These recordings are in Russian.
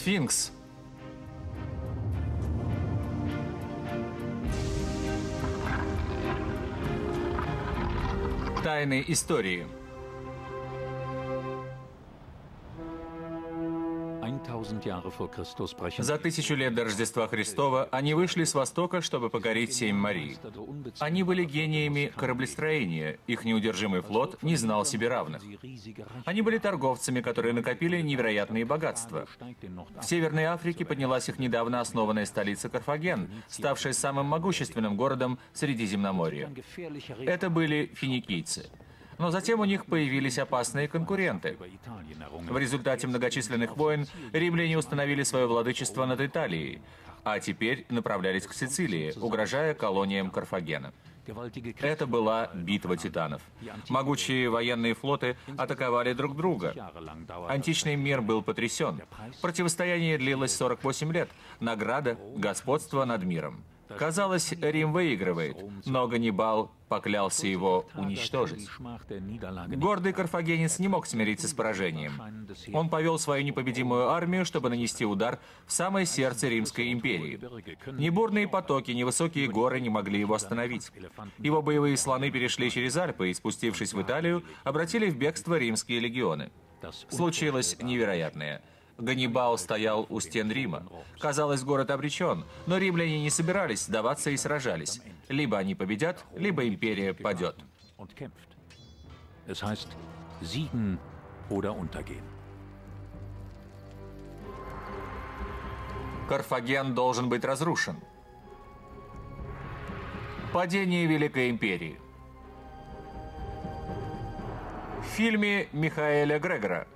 Сфинкс. Тайны истории. 1000 Jahre vor Christus brechen За 1000 лет до Рождества Христова они вышли с востока, чтобы покорить 7 морей. Они были гениями кораблестроения, их неудержимый флот не знал себе равных. Они были торговцами, которые накопили невероятные богатства. В Северной Африке поднялась их недавно основанная столица Карфаген, ставшая самым могущественным городом Средиземноморья. Это были финикийцы. Но затем у них появились опасные конкуренты. В результате многочисленных войн римляне установили свое владычество над Италией, а теперь направлялись к Сицилии, угрожая колониям Карфагена. Это была битва титанов. Могучие военные флоты атаковали друг друга. Античный мир был потрясен. Противостояние длилось 48 лет. Награда — господство над миром. Казалось, Рим выигрывает, но Ганнибал поклялся его уничтожить. Гордый карфагенец не мог смириться с поражением. Он повел свою непобедимую армию, чтобы нанести удар в самое сердце Римской империи. Ни бурные потоки, ни высокие горы не могли его остановить. Его боевые слоны перешли через Альпы и, спустившись в Италию, обратили в бегство римские легионы. Случилось невероятное. Ганнибал стоял у стен Рима. Казалось, город обречен, но римляне не собирались сдаваться и сражались. Либо они победят, либо империя падет. Es heißt, siegen oder untergehen. Карфаген должен быть разрушен. Падение Великой империи. В фильме Михаэля Грегора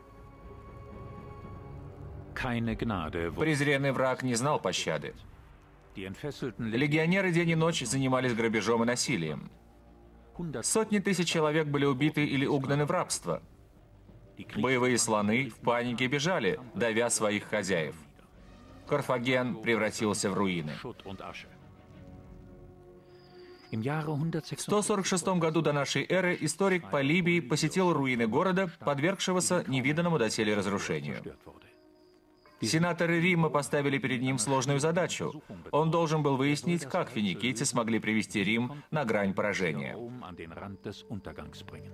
Keine Gnade. презренный враг не знал пощады. Die entfesselten Легионеры день и ночь занимались грабежом и насилием. Сотни тысяч человек были убиты или угнаны в рабство. Боевые слоны в панике бежали, давя своих хозяев. Карфаген превратился в руины. Schutt und Asche. Im Jahre В 106 146 году до нашей эры историк Полибий посетил руины города, подвергшегося невиданному доселе разрушению. wurde. Сенаторы Рима поставили перед ним сложную задачу. Он должен был выяснить, как финикийцы смогли привести Рим на грань поражения. Rom an den Rand des Untergangs bringen.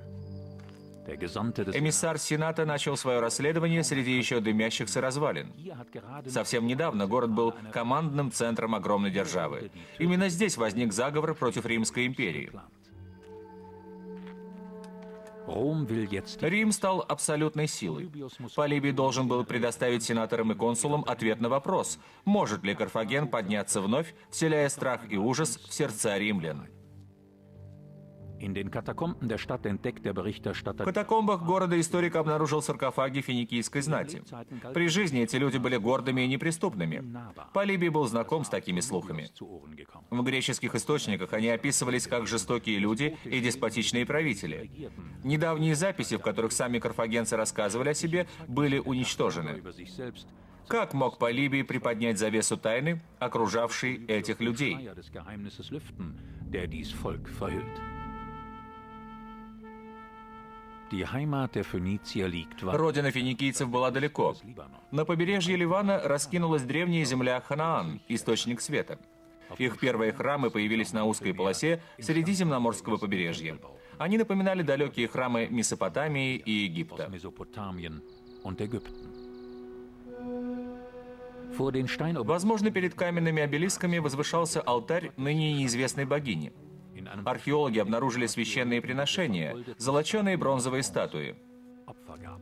Der Gesandte des Эмиссар Сената начал свое расследование среди еще дымящихся развалин. Hier hat gerade Совсем недавно город был командным центром огромной державы. Именно здесь возник заговор против Римской империи. Rom will jetzt Рим стал абсолютной силой. Полибий должен был предоставить сенаторам и консулам ответ на вопрос, может ли Карфаген подняться вновь, вселяя страх и ужас в сердца римлян. in den Katakomben der Stadt entdeckt der В Berichterstatter катакомбах города историк обнаружил саркофаги финикийской знати. При жизни эти люди были гордыми и неприступными. Полибий был знаком с такими слухами. zu Ohren gekommen. В греческих источниках они описывались как жестокие люди и деспотичные правители. Недавние записи, в которых сами карфагенцы рассказывали о себе, были уничтожены. Über sich selbst, Как мог Полибий приподнять завесу тайны, окружавшей этих людей? Schleier des Geheimnisses lüften, der dies Volk verhüllt. Die Heimat der Phönizier liegt weit Родина финикийцев была далеко. Libanon. На побережье Ливана раскинулась древняя земля Ханаан, источник света. Их первые храмы появились на узкой полосе Средиземноморского побережья. Они напоминали далекие храмы Месопотамии и Египта. Mesopotamien und Ägypten. Vor den Steinoberflächen Возможно, перед каменными обелисками возвышался алтарь ныне неизвестной богини. in einem Археологи обнаружили священные приношения, золоченые бронзовые статуи. Opfergaben.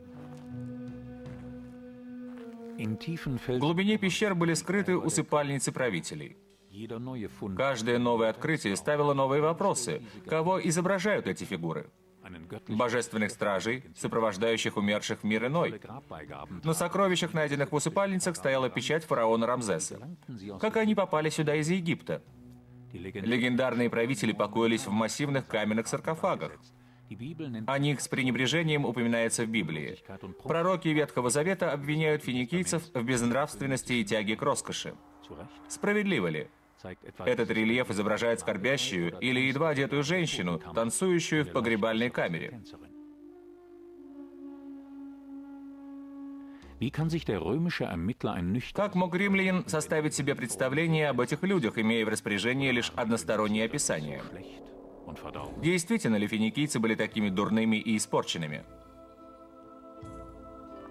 In tiefen В Felsen глубине пещер были скрыты усыпальницы правителей. jeder neue Fund Каждое новое открытие ставило новые вопросы. Кого изображают эти фигуры? einen göttlichen Божественных стражей, сопровождающих умерших в мир иной. Grabbeigaben На сокровищах, найденных в усыпальницах, стояла печать фараона Рамзеса. Как они попали сюда из Египта? die Legende. Легендарные правители покоились в массивных каменных саркофагах. Die Bibel nennt О них с пренебрежением упоминается в Библии. Пророки Ветхого Завета обвиняют финикийцев в безнравственности и тяге к роскоши. zu Recht Справедливо ли? zeigt etwa Этот рельеф изображает скорбящую или едва одетую женщину, танцующую в погребальной камере. Tänzerin. Wie kann sich der römische Ermittler ein Как мог римлянин составить себе представление об этих людях, имея в распоряжении лишь одностороннее описание? schlecht und verdorben? Действительно ли финикийцы были такими дурными и испорченными?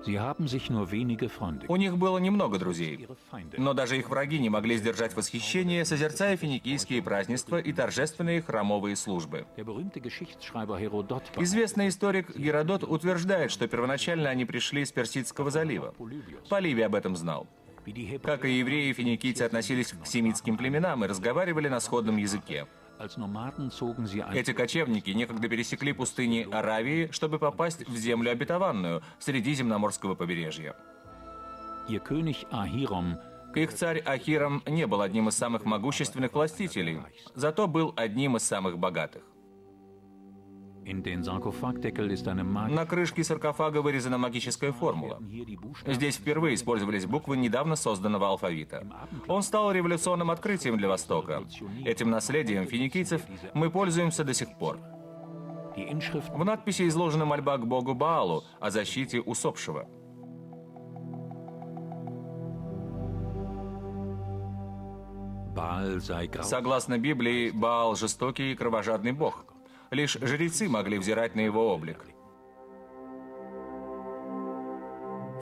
Sie haben sich nur wenige Freunde, У них было немного друзей. ihre Feinde. Но даже их враги не могли сдержать восхищение, созерцая финикийские празднества и торжественные храмовые службы. Der berühmte Geschichtsschreiber Herodot Известный историк Геродот утверждает, что первоначально они пришли с Персидского залива. Поливий об этом знал. wie die Hebräer Как и евреи, финикийцы относились к семитским племенам и разговаривали на сходном языке. als Nomaden zogen sie ein. Эти кочевники некогда пересекли пустыни Аравии, чтобы попасть в землю обетованную, Средиземноморского побережья. Ihr König Ahiram Их царь Ахирам не был одним из самых могущественных властителей, зато был одним из самых богатых. in den Sarkophagdeckel ist eine На крышке саркофага вырезана магическая формула. hier die Buchstaben. Здесь впервые использовались буквы недавно созданного алфавита. Он стал революционным открытием для Востока. Этим наследием финикийцев мы пользуемся до сих пор. Die Inschrift В надписи изложена мольба к богу Баалу о защите усопшего. Baal sei grau. Согласно Библии, Баал – жестокий и кровожадный бог. Лишь жрецы могли взирать на его облик.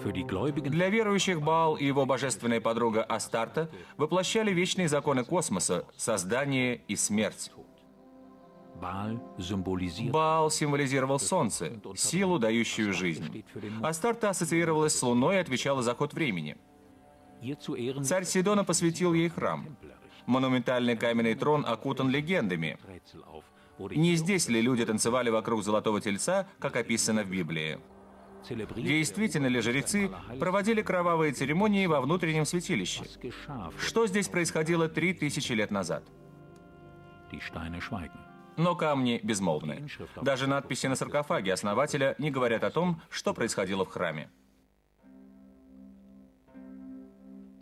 Für die Gläubigen Для верующих Баал и его божественная подруга Астарта воплощали вечные законы космоса, создание и смерть. Baal symbolisiert Баал символизировал солнце, силу, дающую жизнь. Астарта ассоциировалась с луной и отвечала за ход времени. ihr zu Ehren Царь Сидона посвятил ей храм. Монументальный каменный трон окутан легендами. Rätsel auf, wurde Не здесь ли люди танцевали вокруг золотого тельца, как описано в Библии? zelebriert. Действительно ли жрецы проводили кровавые церемонии во внутреннем святилище? Was geschah? Что здесь происходило 3000 лет назад? Die Steine schweigen. Но камни безмолвны. Даже надписи на саркофаге основателя не говорят о том, что происходило в храме.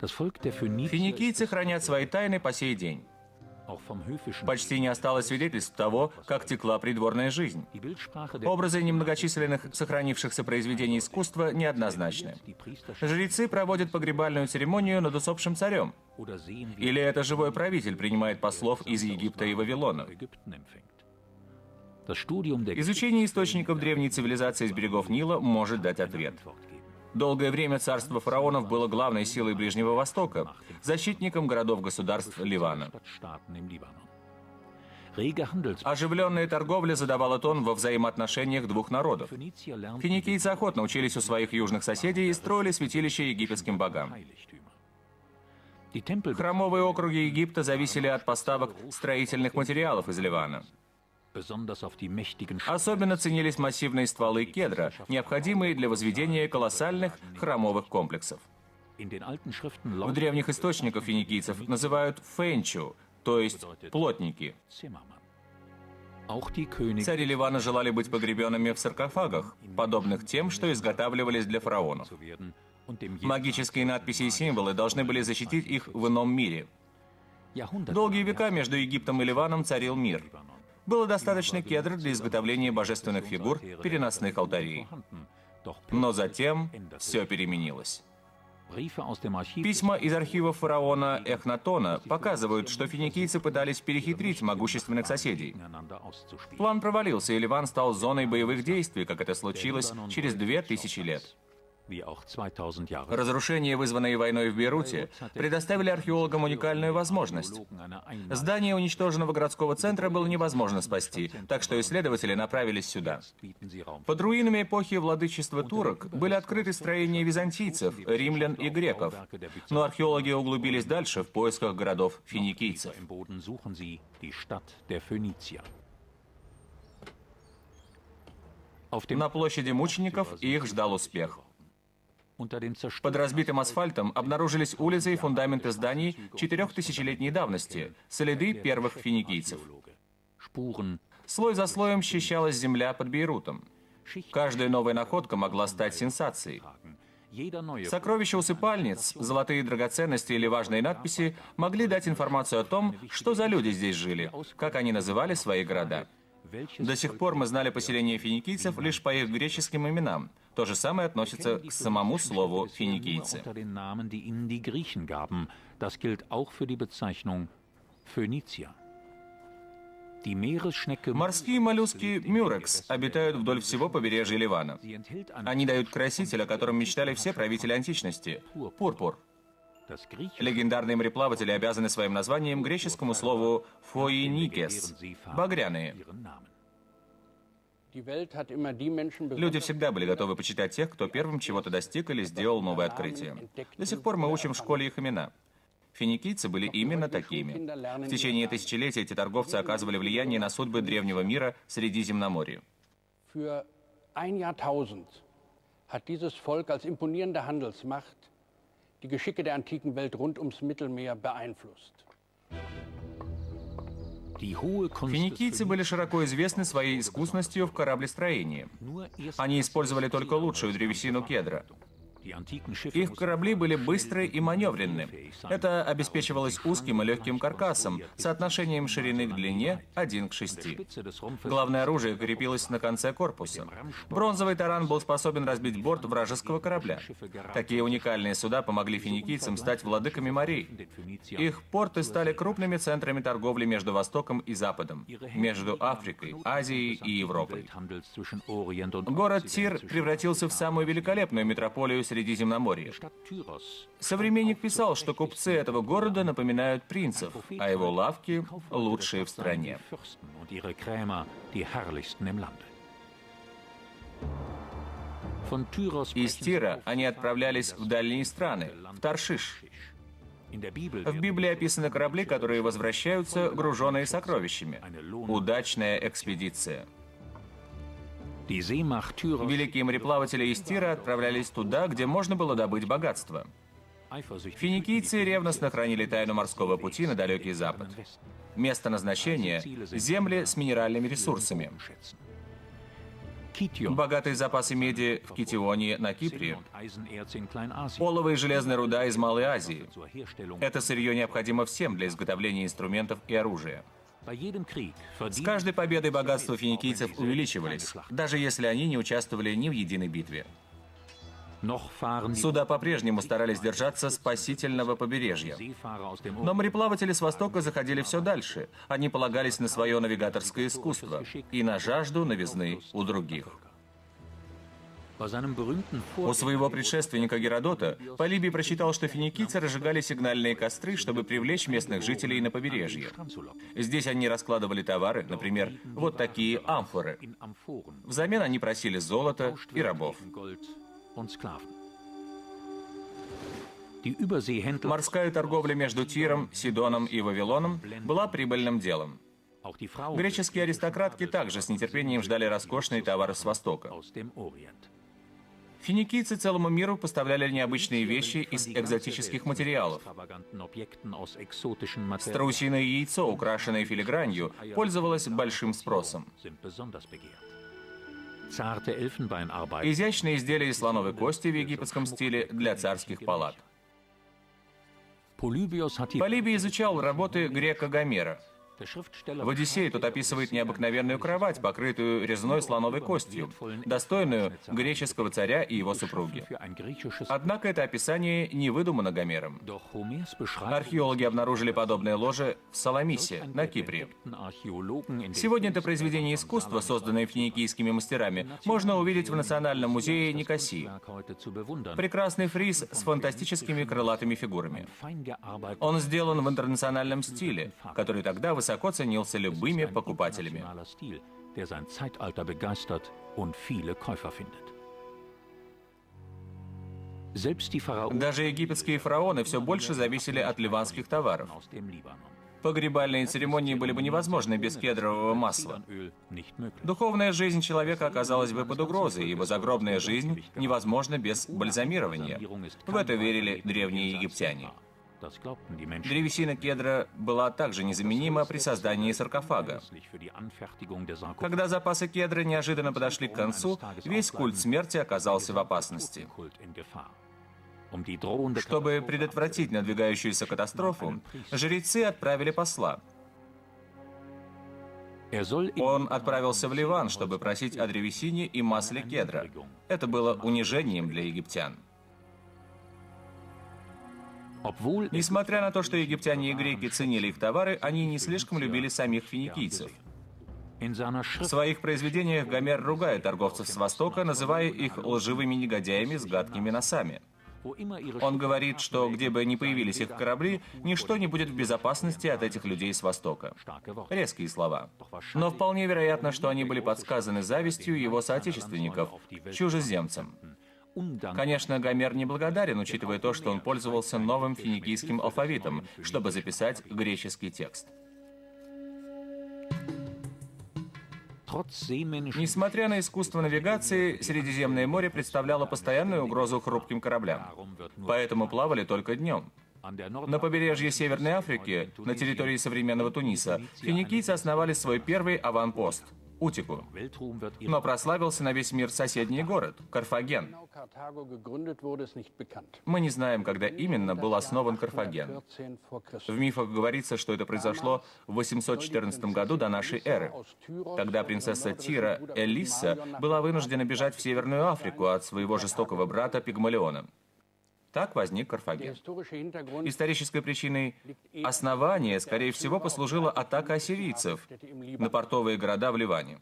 Das Volk der Phönizier Финикийцы хранят свои тайны по сей день. auch vom höfischen. Почти не осталось свидетельств того, как текла придворная жизнь. Die Bildsprache der Образы немногочисленных сохранившихся произведений искусства неоднозначны. die Priester Жрецы проводят погребальную церемонию над усопшим царем. oder sehen, wie Или это живой правитель принимает послов из Египта и Вавилона. Ägypten empfängt. Das Studium der Изучение источников древней цивилизации с берегов Нила может дать ответ. Antwort geben. Долгое время царство фараонов было главной силой Ближнего Востока, защитником городов-государств Ливана. Stadtstaaten im Libanon. Rege Handelsbeziehungen. Оживленная торговля задавала тон во взаимоотношениях двух народов. Phönizier lernten Финикийцы охотно учились у своих южных соседей и строили святилища египетским богам. Heiligtümer. Die Tempel Храмовые округи Египта зависели от поставок строительных материалов из Ливана. besonders auf die mächtigen Особенно ценились массивные стволы кедра, необходимые для возведения колоссальных храмовых комплексов. in den alten Schriften В laut древних источниках финикийцев называют фенчу, то есть плотники. Zimmermann. Auch die Könige Цари Ливана желали быть погребенными в саркофагах, подобных тем, что изготавливались для фараонов. zu werden und dem Магические надписи и символы должны были защитить их в ином мире. Jahrhundert Долгие века между Египтом и Ливаном царил мир. Было достаточно кедра для изготовления божественных фигур, переносных алтарей. vorhanden. Doch Но затем все переменилось. Briefe aus dem Archiv Письма из архива фараона Эхнатона показывают, что финикийцы пытались перехитрить могущественных соседей. gegeneinander auszuspielen. План провалился, и Ливан стал зоной боевых действий, как это случилось через 2000 лет. Wie auch 2000 Jahre Разрушения, вызванные войной в Бейруте, предоставили археологам уникальную возможность. eine Einladung Здание уничтоженного городского центра было невозможно спасти, так что исследователи направились сюда. bieten sie Raum. Под руинами эпохи владычества турок были открыты строения византийцев, римлян и греков. Но археологи углубились дальше в поисках городов финикийцев. Im Boden suchen sie die Stadt der Phönizier. Auf dem На площади мучеников их ждал успех. unter den Под zerstörten разбитым асфальтом обнаружились улицы и фундаменты зданий 4000-летней давности, следы первых финикийцев. Spuren, Слой за слоем счищалась земля под Бейрутом. Schicht Каждая новая находка могла стать сенсацией. tragen. Jeder neue Сокровища усыпальниц, золотые драгоценности или важные надписи могли дать информацию о том, что за люди здесь жили, как они называли свои города. welches До сих пор мы знали поселения финикийцев лишь по их греческим именам. То же самое относится к самому слову «финикийцы». Unter den Namen, die ihnen die Griechen gaben. Das gilt auch für die Bezeichnung Phönizier. Die Meeresschnecke Морские моллюски мюрекс обитают вдоль всего побережья Ливана. sie enthält ein Они дают краситель, о котором мечтали все правители античности – пурпур. das griechische Легендарные мореплаватели обязаны своим названием греческому слову «фоиникес» – «багряные». ihren Namen. Люди всегда были готовы почитать тех, кто первым чего-то достиг или сделал новое открытие. До сих пор мы учим в школе их имена. Финикийцы были именно такими. В течение тысячелетий эти торговцы оказывали влияние на судьбы древнего мира Средиземноморья. Für ein Jahrtausend hat dieses Volk als imponierende Handelsmacht die Geschicke der antiken Welt rund ums Mittelmeer beeinflusst. Die hohe Kunst des Финикийцы были широко известны своей искусностью в кораблестроении. nur erst Они использовали только лучшую древесину кедра. die antiken Schiffe Их корабли были быстрые и маневренны. Это обеспечивалось узким и легким каркасом, соотношением ширины к длине 1 к 6. Spitze des Rumpfes Главное оружие крепилось на конце корпуса. Бронзовый таран был способен разбить борт вражеского корабля. Такие уникальные суда помогли финикийцам стать владыками морей. den Phöniziern Их порты стали крупными центрами торговли между Востоком и Западом, между Африкой, Азией и Европой. Welthandels zwischen Orient und Город Тир превратился в самую великолепную метрополию Средиземноморья. Stadt Tyros. Современник писал, что купцы этого города напоминают принцев, а его лавки лучшие в стране. Die Fürsten und ihre Krämer die herrlichsten im Lande. Von Tyros Из Тира они отправлялись в дальние страны, в Таршиш. in der Bibel В Библии описаны корабли, которые возвращаются, груженные сокровищами. Удачная экспедиция. die Seemacht Tyros Великие мореплаватели из Тира отправлялись туда, где можно было добыть богатство. eifersüchtig Финикийцы ревностно хранили тайну морского пути на Далекий Запад. Место назначения – земли с минеральными ресурсами. schätzen. Kition, Богатые запасы меди в Китионе на Silber Кипре. und Eisenerz in Kleinasien Олово и железная руда из Малой Азии. zur Herstellung. Это сырье необходимо всем для изготовления инструментов и оружия. Bei jedem Krieg С verdienten каждой победой богатства финикийцев увеличивались, даже если они не участвовали ни в единой битве. noch fahren die Суда по-прежнему старались держаться спасительного побережья. Seefahrer aus dem Но мореплаватели с востока заходили все дальше. Они полагались на свое навигаторское искусство и на жажду новизны у других. Bei seinem berühmten У своего предшественника Геродота Полибий прочитал, что финикийцы разжигали сигнальные костры, чтобы привлечь местных жителей на побережье. Strand zu locken. Здесь они раскладывали товары, например, вот такие амфоры. In Amphoren. Взамен они просили золото и рабов. Gegen Gold und Sklaven. Die Überseehändler, Морская торговля между Тиром, Сидоном и Вавилоном была прибыльным делом. auch die Frauen Греческие аристократки также с нетерпением ждали роскошные товары с Востока. aus dem Orient. Финикийцы целому миру поставляли необычные вещи из экзотических материалов. Extravaganten Objekten aus exotischen Materialien Страусиное яйцо, украшенное филигранью, пользовалось большим спросом. sind besonders begehrt. Zarte Elfenbeinarbeit Изящные изделия из слоновой кости в египетском стиле для царских палат. Polybios hat die Полибий изучал работы грека Гомера. der Schriftsteller В «Одиссее» тут описывает необыкновенную кровать, покрытую резной слоновой костью, достойную греческого царя и его супруги. für ein griechisches Однако это описание не выдумано Гомером. Doch Homers Beschreibung Археологи обнаружили подобное ложе в Саламисе, на Кипре. Archäologen in den Сегодня это произведение искусства, созданное финикийскими мастерами, можно увидеть в Национальном музее Никосии. Werk heute zu bewundern. Прекрасный фриз с фантастическими крылатыми фигурами. Fein gearbeitet Он сделан в интернациональном стиле, который тогда высоко ценился любыми покупателями. internationaler Stil, der sein Zeitalter begeistert und viele Käufer findet. Selbst die Pharaonen Даже египетские фараоны все больше зависели от ливанских товаров. aus dem Libanon. Погребальные церемонии были бы невозможны без кедрового масла. Öl nicht möglich. Духовная жизнь человека оказалась бы под угрозой, ибо загробная жизнь невозможна без бальзамирования. В это верили древние египтяне. Das glaubten die Menschen. Древесина кедра была также незаменима при создании саркофага. Für die Anfertigung der Sarkophage. Когда запасы кедра неожиданно подошли к концу, весь культ смерти оказался в опасности. Kult in Gefahr. Um die drohende Чтобы предотвратить надвигающуюся катастрофу, жрецы отправили посла. Он отправился в Ливан, чтобы просить о древесине и масле кедра. Это было унижением для египтян. Несмотря на то, что египтяне и греки ценили их товары, они не слишком любили самих финикийцев. В своих произведениях Гомер ругает торговцев с Востока, называя их лживыми негодяями с гадкими носами. Он говорит, что где бы ни появились их корабли, ничто не будет в безопасности от этих людей с Востока. Резкие слова. Но вполне вероятно, что они были подсказаны завистью его соотечественников, чужеземцам. Конечно, Гомер неблагодарен, учитывая то, что он пользовался новым финикийским алфавитом, чтобы записать греческий текст. Несмотря на искусство навигации, Средиземное море представляло постоянную угрозу хрупким кораблям. Поэтому плавали только днем. На побережье Северной Африки, на территории современного Туниса, финикийцы основали свой первый аванпост – Утику. Но прославился на весь мир соседний город – Карфаген. Мы не знаем, когда именно был основан Карфаген. В мифах говорится, что это произошло в 814 году до нашей эры. Тогда принцесса Тира Элисса была вынуждена бежать в Северную Африку от своего жестокого брата Пигмалиона. Так возник Карфаген. Исторической причиной основания, скорее всего, послужила атака ассирийцев на портовые города в Ливане.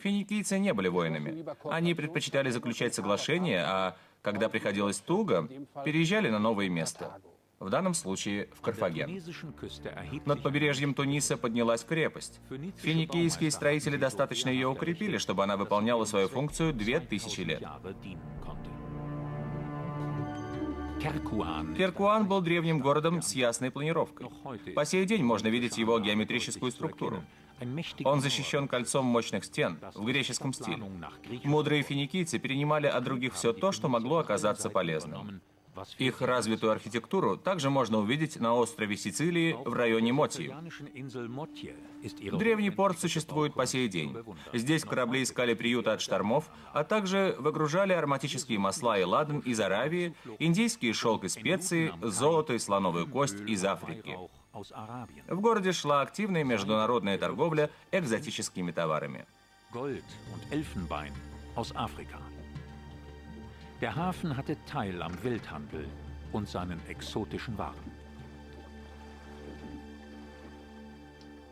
Финикийцы не были воинами. Они предпочитали заключать соглашения, а когда приходилось туго, переезжали на новое место. В данном случае в Карфаген. Над побережьем Туниса поднялась крепость. Финикийские строители достаточно ее укрепили, чтобы она выполняла свою функцию 2000 лет. Керкуан был древним городом с ясной планировкой. По сей день можно видеть его геометрическую структуру. Он защищен кольцом мощных стен в греческом стиле. Мудрые финикийцы перенимали от других все то, что могло оказаться полезным. Их развитую архитектуру также можно увидеть на острове Сицилии в районе Мотии. Древний порт существует по сей день. Здесь корабли искали приюта от штормов, а также выгружали ароматические масла и ладан из Аравии, индийские шелк и специи, золото и слоновую кость из Африки. В городе шла активная международная торговля экзотическими товарами. Der Hafen hatte Teil am Welthandel und seinen exotischen Waren.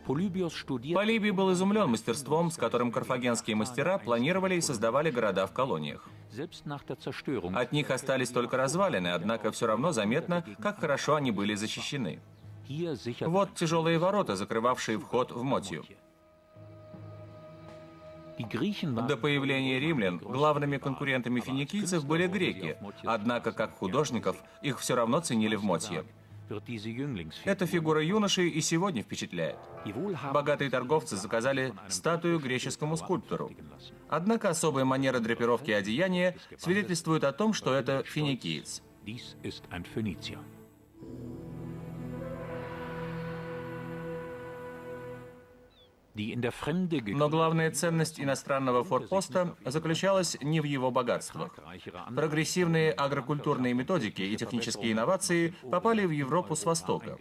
Полибий был изумлен мастерством, с которым карфагенские мастера планировали и создавали города в колониях. От них остались только развалины, однако все равно заметно, как хорошо они были защищены. Вот тяжелые ворота, закрывавшие вход в Мотию. До появления римлян главными конкурентами финикийцев были греки, однако как художников их все равно ценили в Мотье. Эта фигура юноши и сегодня впечатляет. Богатые торговцы заказали статую греческому скульптору. Однако особая манера драпировки одеяния свидетельствует о том, что это финикиец. Но главная ценность иностранного форпоста заключалась не в его богатствах. Прогрессивные агрокультурные методики и технические инновации попали в Европу с востока.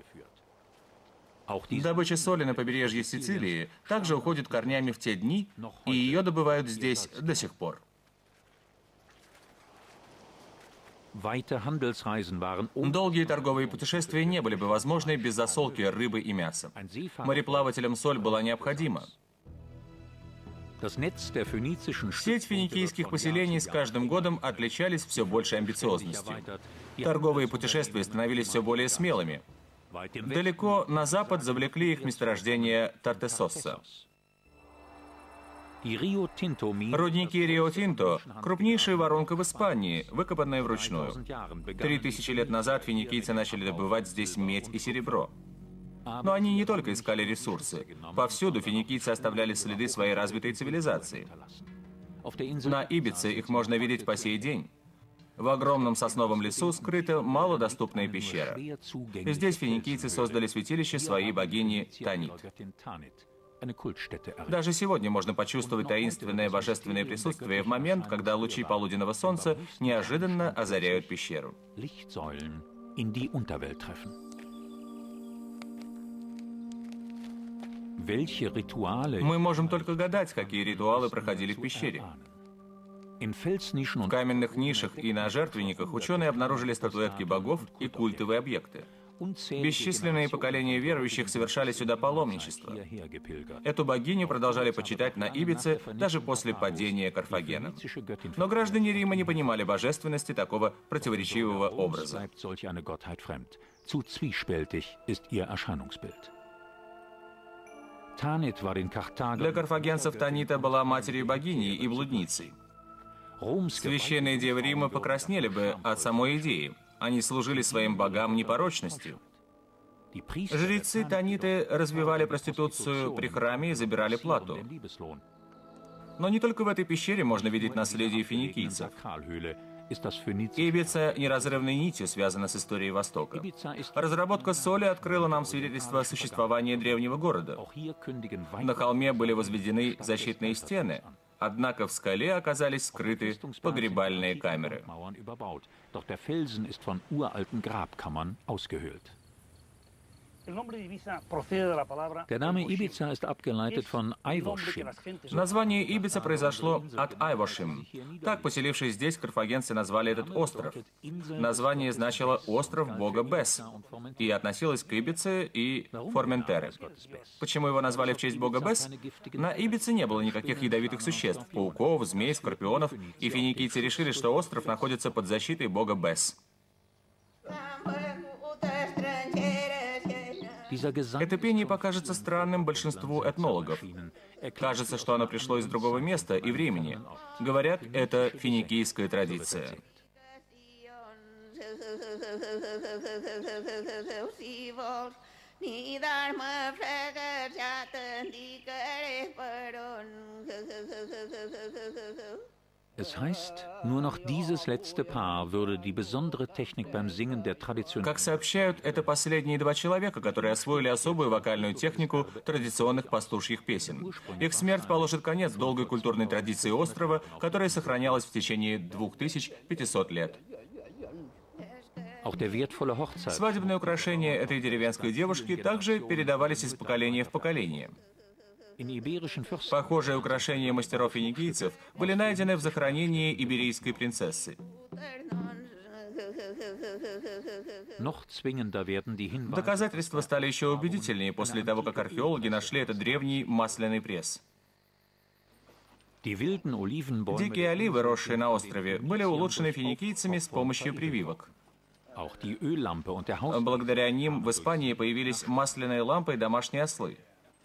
Добыча соли на побережье Сицилии также уходит корнями в те дни, и ее добывают здесь до сих пор. Долгие торговые путешествия не были бы возможны без засолки рыбы и мяса. Мореплавателям соль была необходима. Сеть финикийских поселений с каждым годом отличались все большей амбициозностью. Торговые путешествия становились все более смелыми. Далеко на запад завлекли их месторождение Тартесосса. Рудники Рио-Тинто – крупнейшая воронка в Испании, выкопанная вручную. 3000 лет назад финикийцы начали добывать здесь медь и серебро. Но они не только искали ресурсы. Повсюду финикийцы оставляли следы своей развитой цивилизации. На Ибице их можно видеть по сей день. В огромном сосновом лесу скрыта малодоступная пещера. Здесь финикийцы создали святилище своей богини Танит. Даже сегодня можно почувствовать таинственное божественное присутствие в момент, когда лучи полуденного солнца неожиданно озаряют пещеру. welche Rituale Мы можем только гадать, какие ритуалы проходили в пещере. in Felsnischen В und каменных нишах и на жертвенниках ученые обнаружили статуэтки богов и культовые объекты. unzählige Бесчисленные поколения верующих совершали сюда паломничество. hierher gepilgert. Эту богиню продолжали почитать на Ибице даже после падения Карфагена. Phönizische Göttin Но граждане Рима не понимали божественности такого противоречивого Roms образа. bleibt solch eine Gottheit fremd. Zu zwiespältig ist ihr Erscheinungsbild. Tanit war in Karthago Для карфагенцев Танита была матерью богини и блудницей. Roms Священные девы Рима покраснели бы от самой идеи. Они служили своим богам непорочностью. Die Priester Жрецы Таниты развивали проституцию при храме и забирали плату. den Liebeslohn. Но не только в этой пещере можно видеть наследие In der финикийцев. Sakralhöhle ist das Phönizische. Ибица неразрывной нитью связана с историей Востока. Ibiza ist Разработка соли открыла нам свидетельство существования древнего города. auch hier kündigen На холме были возведены защитные стены, однако в скале оказались скрыты погребальные камеры. Mauern überbaut. Doch der Felsen ist von uralten Grabkammern ausgehöhlt. Der Name Ibiza ist abgeleitet von Aivoshim. Название Ибица произошло от Айвошим. Так, поселившись здесь, карфагенцы назвали этот остров. Название значило «остров бога Бес» и относилось к Ибице и Форментере. Почему его назвали в честь бога Бес? На Ибице не было никаких ядовитых существ, пауков, змей, скорпионов, и финикийцы решили, что остров находится под защитой бога Бес. Dieser Gesang Это пение покажется странным большинству этнологов. Кажется, что оно пришло из другого места и времени. Говорят, это финикийская традиция. Es heißt, nur noch dieses letzte Paar würde die besondere Technik beim Singen der traditionellen Как сообщают, это последние два человека, которые освоили особую вокальную технику традиционных пастушьих песен. Их смерть положит конец долгой культурной традиции острова, которая сохранялась в течение 2500 лет. auch der wertvolle Hochzeit. Свадебные украшения этой деревенской девушки также передавались из поколения в поколение. In iberischen Fürsten Похожие украшения мастеров финикийцев были найдены в захоронении иберийской принцессы. noch zwingender werden die Hinweise Доказательства стали еще убедительнее после того, как археологи нашли этот древний масляный пресс. Die wilden Olivenbäume Дикие оливы, росшие на острове, были улучшены финикийцами с помощью прививок. auch die Öllampe und der Haus Благодаря ним в Испании появились масляные лампы и домашние ослы.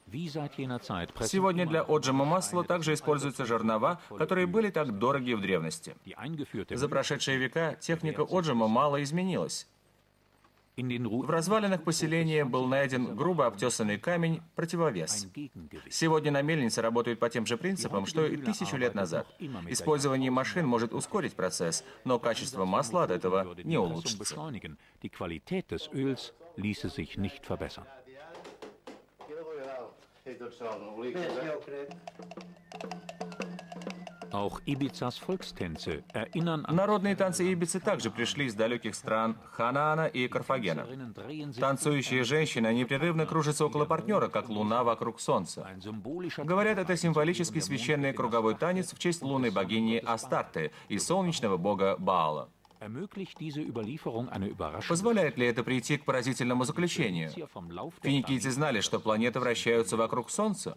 wie seit jener Zeit Сегодня для отжима масла также используются жернова, которые были так дороги в древности. die eingeführte За прошедшие века техника отжима мало изменилась. in den В развалинах поселения был найден грубо обтесанный камень, противовес. Gegengewicht. Сегодня на мельнице работают по тем же принципам, что и 1000 лет назад. Использование машин может ускорить процесс, но качество масла от этого не улучшится. Beschleunigen. Die Qualität des Öls ließe sich nicht verbessern. Auch Ibizas Volkstänze erinnern an Народные танцы Ибицы также пришли из далеких стран Ханаана и Карфагена. drehen sich Танцующие женщины непрерывно кружатся около партнера, как луна вокруг солнца. ein symbolischer Говорят, это символический священный круговой танец в честь лунной богини Астарты и солнечного бога Баала. ermöglicht diese Überlieferung eine Überraschung. Позволяет ли это прийти к поразительному заключению? Hier vom Lauf der Финикийцы знали, что планеты вращаются вокруг Солнца.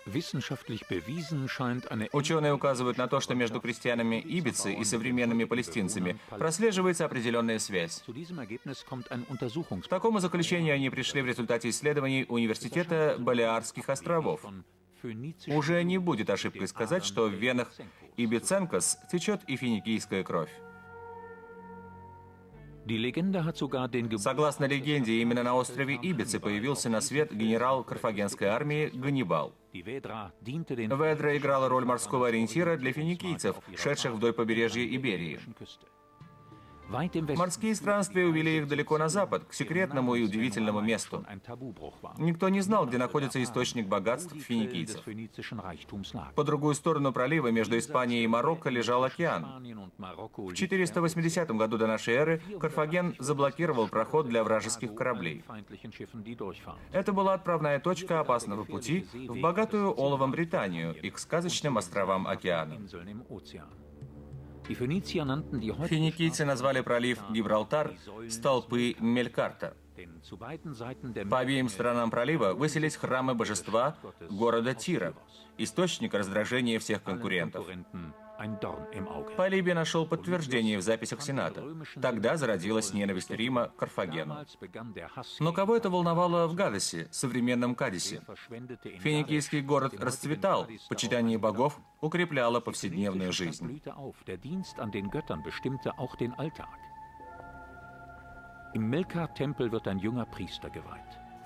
Wissenschaftlich bewiesen scheint eine Ученые указывают на то, что между крестьянами Ибицы и современными палестинцами прослеживается определенная связь. Zu diesem Ergebnis kommt ein К Untersuchungsbericht такому заключению они пришли в результате исследований Университета Балеарских островов. von phönizischen Уже не будет ошибкой сказать, что в венах Ибиценкос течет и финикийская кровь. Die Legende hat sogar den Geburt Согласно легенде, именно на острове Ибицы появился на свет генерал карфагенской армии Ганнибал. die Vedra diente den Ведра играла роль морского ориентира для финикийцев, шедших вдоль побережья Иберии. Küste. Морские странствия увели их далеко на запад, к секретному и удивительному месту. Никто не знал, где находится источник богатств финикийцев. По другую сторону пролива между Испанией и Марокко лежал океан. В 480 году до нашей эры Карфаген заблокировал проход для вражеских кораблей. Это была отправная точка опасного пути в богатую оловом Британию и к сказочным островам океана. Финикийцы назвали пролив Гибралтар столпы Мелькарта. По обеим сторонам пролива высились храмы божества города Тира, источник раздражения всех конкурентов. Полибий нашел подтверждение в записях Сената. Тогда зародилась ненависть Рима к Карфагену. Но кого это волновало в Гадесе, современном Кадисе? Финикийский город расцветал, почитание богов укрепляло повседневную жизнь.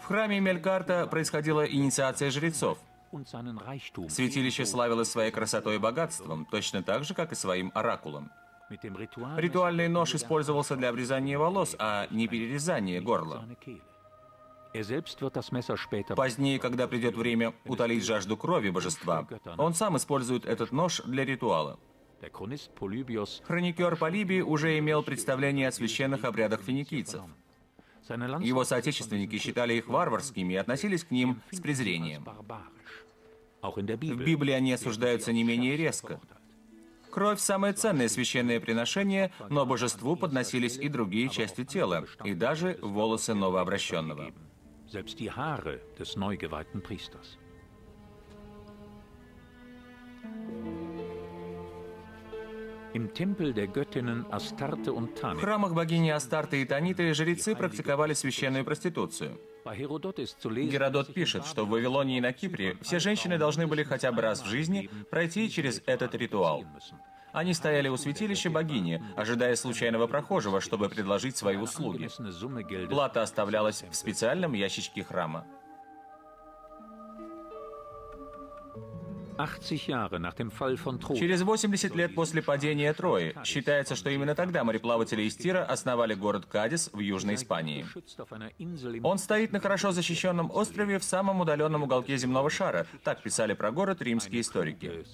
В храме Мелькарта происходила инициация жрецов. Святилище славилось своей красотой и богатством, точно так же, как и своим оракулом. Ритуальный нож использовался для обрезания волос, а не перерезания горла. Позднее, когда придет время утолить жажду крови божества, он сам использует этот нож для ритуала. Хроникер Полибий уже имел представление о священных обрядах финикийцев. Его соотечественники считали их варварскими и относились к ним с презрением. В Библии они осуждаются не менее резко. Кровь – самое ценное священное приношение, но божеству подносились и другие части тела, и даже волосы новообращенного. В храмах богини Астарты и Таниты жрецы практиковали священную проституцию. Геродот пишет, что в Вавилонии и на Кипре все женщины должны были хотя бы раз в жизни пройти через этот ритуал. Они стояли у святилища богини, ожидая случайного прохожего, чтобы предложить свои услуги. Плата оставлялась в специальном ящичке храма. Через 80 лет после падения Трои считается, что именно тогда мореплаватели из Тира основали город Кадис в Южной Испании. Он стоит на хорошо защищенном острове в самом удаленном уголке земного шара, так писали про город римские историки.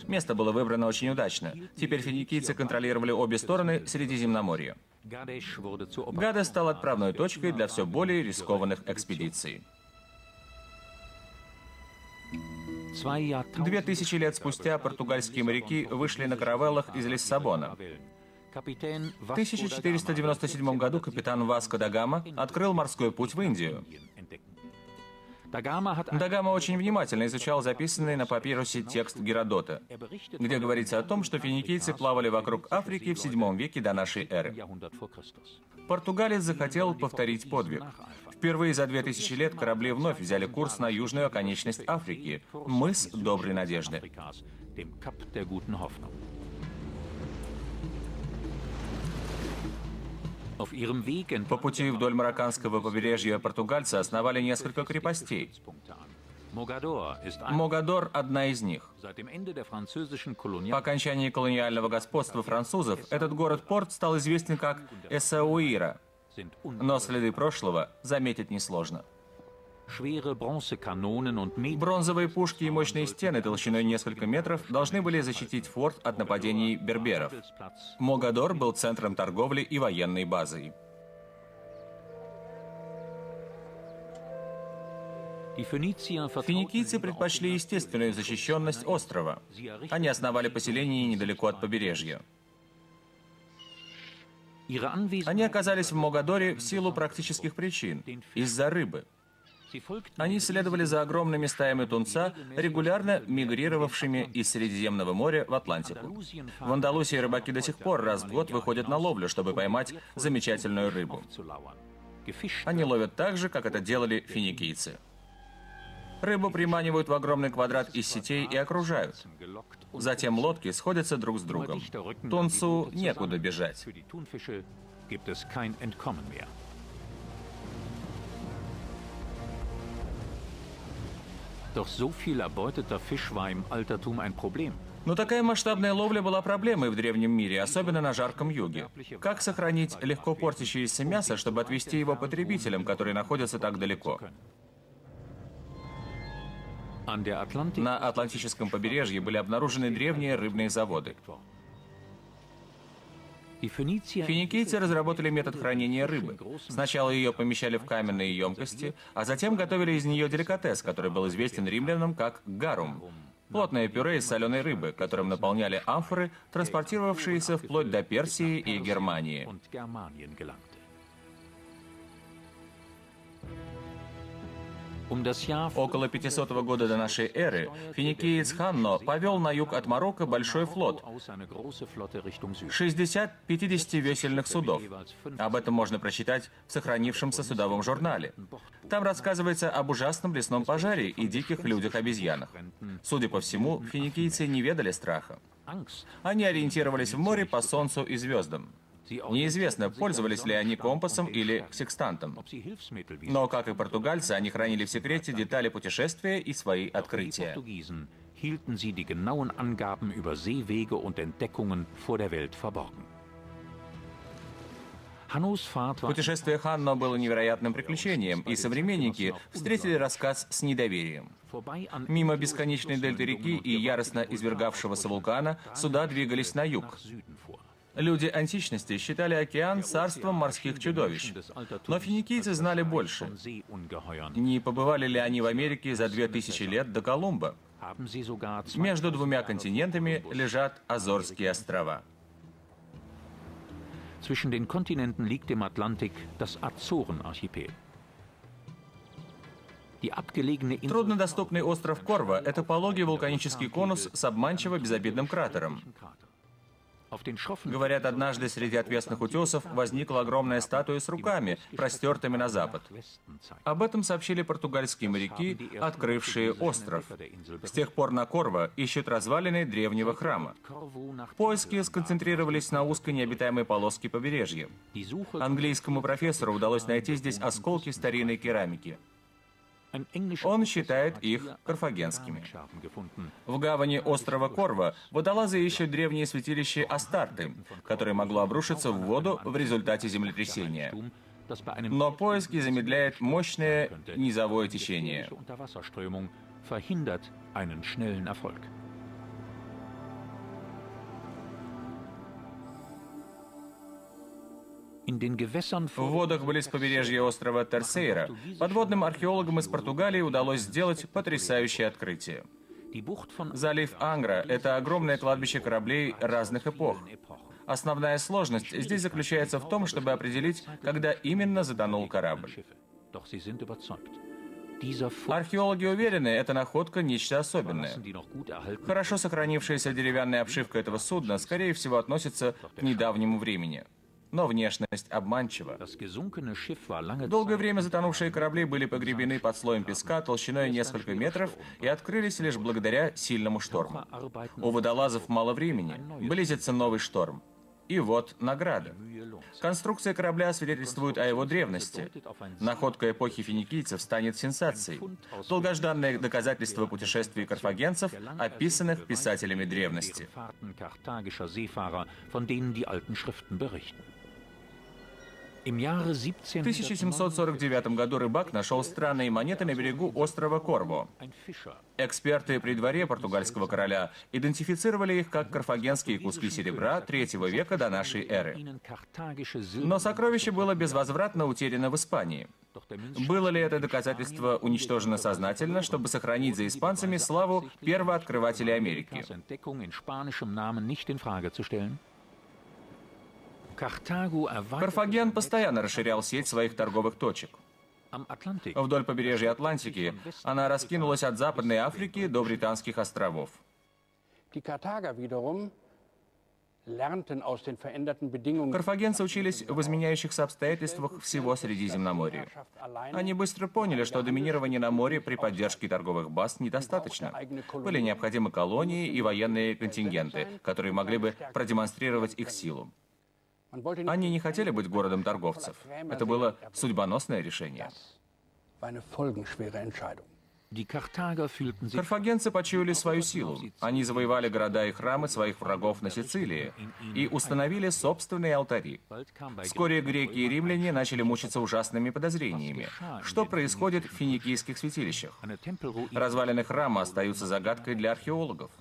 Место было выбрано очень удачно. Теперь финикийцы контролировали обе стороны Средиземноморья. Гадес стал отправной точкой для все более рискованных экспедиций. 2000 лет спустя португальские моряки вышли на каравеллах из Лиссабона. В 1497 году капитан Васко да Гама открыл морской путь в Индию. Да Гама очень внимательно изучал записанный на папирусе текст Геродота, где говорится о том, что финикийцы плавали вокруг Африки в VII веке до нашей эры. Португалец захотел повторить подвиг. Впервые за 2000 лет корабли вновь взяли курс на южную оконечность Африки, мыс Доброй Надежды. По пути вдоль марокканского побережья португальцы основали несколько крепостей. Могадор – одна из них. По окончании колониального господства французов этот город-порт стал известен как Эссауира, но следы прошлого заметить несложно. Бронзовые пушки и мощные стены толщиной несколько метров должны были защитить форт от нападений берберов. Могадор был центром торговли и военной базой. Финикийцы предпочли естественную защищенность острова. Они основали поселение недалеко от побережья. Они оказались в Могадоре в силу практических причин – из-за рыбы. Они следовали за огромными стаями тунца, регулярно мигрировавшими из Средиземного моря в Атлантику. В Андалусии рыбаки до сих пор раз в год выходят на ловлю, чтобы поймать замечательную рыбу. Они ловят так же, как это делали финикийцы. Рыбу приманивают в огромный квадрат из сетей и окружают. Затем лодки сходятся друг с другом. Тунцу некуда бежать. Doch so viel erbeuteter Fisch war im Altertum ein Problem. Но такая масштабная ловля была проблемой в древнем мире, особенно на жарком юге. Как сохранить легко портящееся мясо, чтобы отвезти его потребителям, которые находятся так далеко? На Атлантическом побережье были обнаружены древние рыбные заводы. Финикийцы разработали метод хранения рыбы. Сначала ее помещали в каменные емкости, а затем готовили из нее деликатес, который был известен римлянам как гарум. Плотное пюре из соленой рыбы, которым наполняли амфоры, транспортировавшиеся вплоть до Персии и Германии. Около 500 года до нашей эры финикиец Ханно повел на юг от Марокко большой флот, 60 50-весельных судов. Об этом можно прочитать в сохранившемся судовом журнале. Там рассказывается об ужасном лесном пожаре и диких людях-обезьянах. Судя по всему, финикийцы не ведали страха. Они ориентировались в море по солнцу и звездам. Неизвестно, пользовались ли они компасом или секстантом. Но, как и португальцы, они хранили в секрете детали путешествия и свои открытия. Hielten sie die genauen Angaben über Seewege und Entdeckungen vor der Welt verborgen. Путешествие Ханно было невероятным приключением, и современники встретили рассказ с недоверием. Мимо бесконечной дельты реки и яростно извергавшегося вулкана суда двигались на юг. Люди античности считали океан царством морских чудовищ. Но финикийцы знали больше. Не побывали ли они в Америке за 2000 лет до Колумба? Между двумя континентами лежат Азорские острова. Zwischen den Kontinenten liegt im Atlantik das Azorenarchipel. Труднодоступный остров Корво – это пологий вулканический конус с обманчиво безобидным кратером. Говорят, однажды среди отвесных утесов возникла огромная статуя с руками, простертыми на запад. Об этом сообщили португальские моряки, открывшие остров. С тех пор на Корво ищут развалины древнего храма. Поиски сконцентрировались на узкой необитаемой полоске побережья. Английскому профессору удалось найти здесь осколки старинной керамики. Он считает их карфагенскими. В гавани острова Корво водолазы ищут древнее святилище Астарты, которое могло обрушиться в воду в результате землетрясения. Но поиски замедляет мощное низовое течение. В водах близ побережья острова Терсейра подводным археологам из Португалии удалось сделать потрясающее открытие. Залив Ангра – это огромное кладбище кораблей разных эпох. Основная сложность здесь заключается в том, чтобы определить, когда именно затонул корабль. Археологи уверены, эта находка – нечто особенное. Хорошо сохранившаяся деревянная обшивка этого судна, скорее всего, относится к недавнему времени. Но внешность обманчива. Долгое время затонувшие корабли были погребены под слоем песка толщиной несколько метров и открылись лишь благодаря сильному шторму. У водолазов мало времени, близится новый шторм. И вот награда. Конструкция корабля свидетельствует о его древности. Находка эпохи финикийцев станет сенсацией. Долгожданное доказательство путешествий карфагенцев, описанных писателями древности. В 1749 году рыбак нашел странные монеты на берегу острова Корво. Эксперты при дворе португальского короля идентифицировали их как карфагенские куски серебра III века до нашей эры. Но сокровище было безвозвратно утеряно в Испании. Было ли это доказательство уничтожено сознательно, чтобы сохранить за испанцами славу первооткрывателей Америки? Карфаген постоянно расширял сеть своих торговых точек. Вдоль побережья Атлантики она раскинулась от Западной Африки до Британских островов. Карфагенцы учились в изменяющихся обстоятельствах всего Средиземноморья. Они быстро поняли, что доминирование на море при поддержке торговых баз недостаточно. Были необходимы колонии и военные контингенты, которые могли бы продемонстрировать их силу. Они не хотели быть городом торговцев. Это было судьбоносное решение. Die Karthager fühlten sich Карфагенцы почуяли свою силу. Они завоевали города и храмы своих врагов на Сицилии и установили собственные алтари. Вскоре греки и римляне начали мучиться ужасными подозрениями. Что происходит в финикийских святилищах? eine Tempelruine. Развалины храма остаются загадкой для археологов.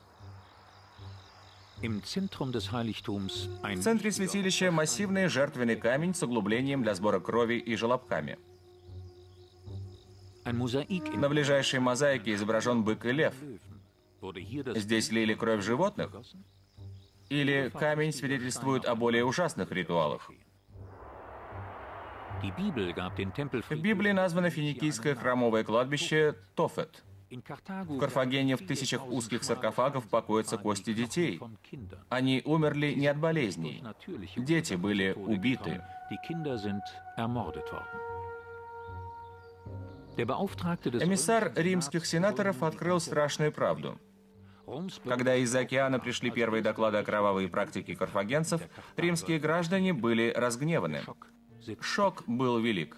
Im Zentrum des Heiligtums ein В центре святилища массивный жертвенный камень с углублением для сбора крови и желобками. ein Mosaik in На ближайшей мозаике изображен бык и лев. Löwen. Wurde hier das Здесь лили кровь животных? Или камень свидетельствует о более ужасных ритуалах? Die Bibel gab den В Tempelfrieden Библии названо финикийское храмовое кладбище Тофет. in Karthago В Карфагене в тысячах узких саркофагов покоятся кости детей. von Kindern. Они умерли не от болезней. Natürliche Дети были убиты. Die Kinder sind ermordet worden. Der Beauftragte des Эмиссар римских сенаторов открыл страшную правду. Roms Когда из океана пришли первые доклады о кровавой практике карфагенцев, римские граждане были разгневаны. Шок был велик.